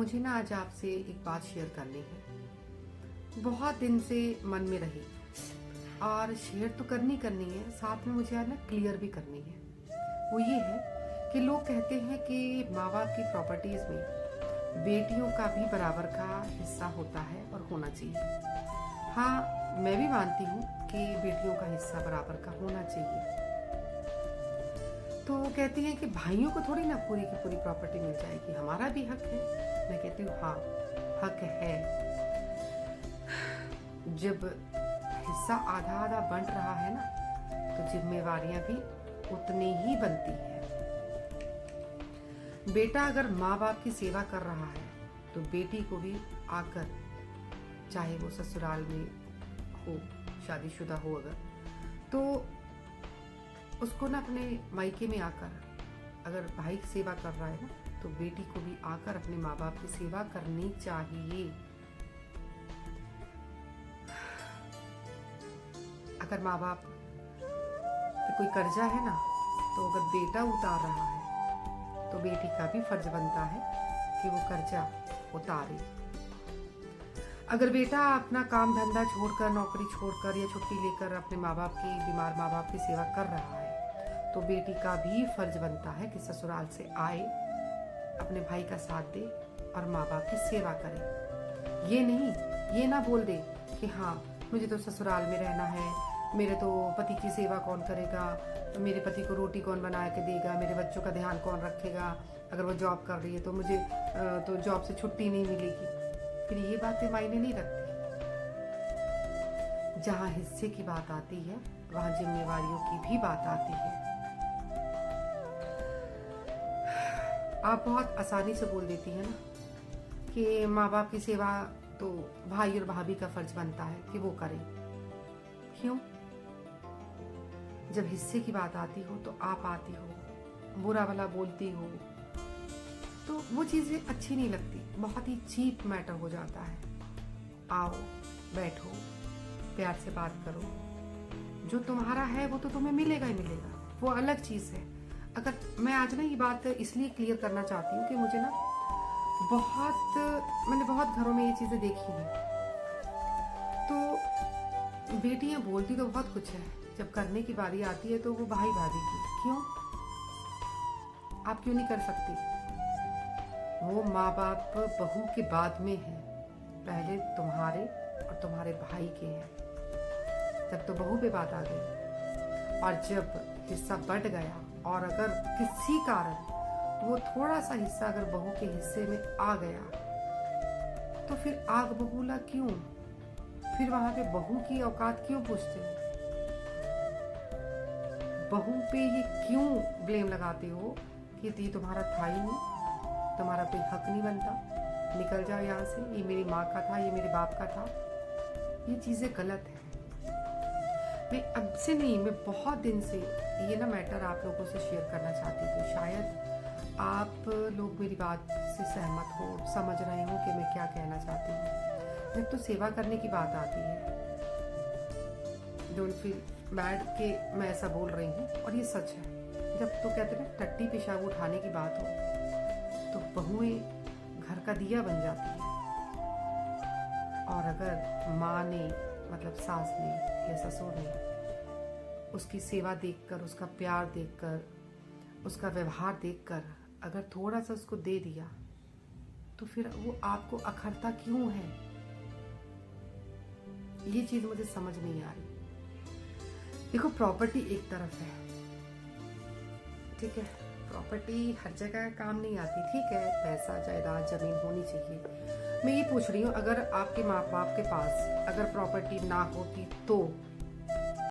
मुझे ना आज आपसे एक बात शेयर करनी है। बहुत दिन से मन में रही और शेयर तो करनी है, साथ में मुझे आज ना क्लियर भी करनी है। वो ये है कि लोग कहते हैं कि माँ बाप की प्रॉपर्टीज में बेटियों का भी बराबर का हिस्सा होता है और होना चाहिए। हाँ, मैं भी मानती हूँ कि बेटियों का हिस्सा बराबर का होना चाहिए। तो कहती हैं कि भाइयों को थोड़ी ना पूरी की पूरी प्रॉपर्टी मिल जाएगी, हमारा भी हक है। मैं कहती हूँ हाँ, हक है। जब हिस्सा आधा आधा बंट रहा है ना, तो जिम्मेवारियां भी उतनी ही बनती है। बेटा अगर माँ बाप की सेवा कर रहा है तो बेटी को भी आकर, चाहे वो ससुराल में हो, शादीशुदा हो अगर, तो उसको ना अपने मायके में आकर, अगर भाई की सेवा कर रहा है ना, तो बेटी को भी आकर अपने माँ बाप की सेवा करनी चाहिए। अगर माँ बाप पे कोई कर्जा है ना, तो अगर बेटा उतार रहा है तो बेटी का भी फर्ज बनता है कि वो कर्जा उतारे। अगर बेटा अपना काम धंधा छोड़कर, नौकरी छोड़कर या छुट्टी लेकर अपने माँ बाप की, बीमार माँ बाप की सेवा कर रहा है, तो बेटी का भी फर्ज बनता है कि ससुराल से आए, अपने भाई का साथ दे और माँ बाप की सेवा करे। ये नहीं, ये ना बोल दे कि हाँ, मुझे तो ससुराल में रहना है, मेरे तो पति की सेवा कौन करेगा, मेरे पति को रोटी कौन बना के देगा, मेरे बच्चों का ध्यान कौन रखेगा, अगर वो जॉब कर रही है तो मुझे तो जॉब से छुट्टी नहीं मिलेगी। फिर ये बातें मायने नहीं रखती। जहाँ हिस्से की बात आती है, वहाँ जिम्मेवारियों की भी बात आती है। आप बहुत आसानी से बोल देती है ना कि माँ बाप की सेवा तो भाई और भाभी का फर्ज बनता है कि वो करें। क्यों? जब हिस्से की बात आती हो तो आप आती हो, बुरा भला बोलती हो, तो वो चीजें अच्छी नहीं लगती, बहुत ही चीप मैटर हो जाता है। आओ, बैठो, प्यार से बात करो, जो तुम्हारा है वो तो तुम्हें मिलेगा ही मिलेगा, वो अलग चीज है। अगर मैं आज ना ये बात इसलिए क्लियर करना चाहती हूँ कि मुझे ना मैंने बहुत घरों में ये चीजें देखी हैं। तो बेटियां बोलती तो बहुत कुछ है, जब करने की बारी आती है तो वो भाई भाभी की। क्यों? आप क्यों नहीं कर सकती? वो माँ बाप बहू के बाद में है, पहले तुम्हारे और तुम्हारे भाई के हैं। जब तो बहू पे बात आ गई, और जब हिस्सा बढ़ गया, और अगर किसी कारण वो थोड़ा सा हिस्सा अगर बहू के हिस्से में आ गया, तो फिर आग बबूला क्यों? फिर वहां पे बहू की औकात क्यों पूछते हो? बहू पे ये क्यों ब्लेम लगाते हो कि ये तुम्हारा था ही नहीं, तुम्हारा कोई हक नहीं बनता, निकल जाओ यहाँ से, ये मेरी माँ का था, ये मेरे बाप का था। ये चीजें गलत है। मैं अब से नहीं, मैं बहुत दिन से ये ना मैटर आप लोगों से शेयर करना चाहती थी। शायद आप लोग मेरी बात से सहमत हो, समझ रहे हो कि मैं क्या कहना चाहती हूँ। जब तो सेवा करने की बात आती है, डोंट फील बैड कि मैं ऐसा बोल रही हूँ, और ये सच है। जब तो कहते हैं टट्टी पेशाब उठाने की बात हो, तो बहुएं घर का दिया बन जाती है। और अगर माँ ने, मतलब सास ने या ससुर ने, उसकी सेवा देखकर, उसका प्यार देखकर, उसका व्यवहार देखकर अगर थोड़ा सा उसको दे दिया, तो फिर वो आपको अखरता क्यों है? ये चीज मुझे समझ नहीं आ रही। देखो, प्रॉपर्टी एक तरफ है, ठीक है, प्रॉपर्टी हर जगह काम नहीं आती, ठीक है, पैसा, जायदाद, जमीन होनी चाहिए। मैं ये पूछ रही हूँ, अगर आपके माँ बाप के पास अगर प्रॉपर्टी ना होती तो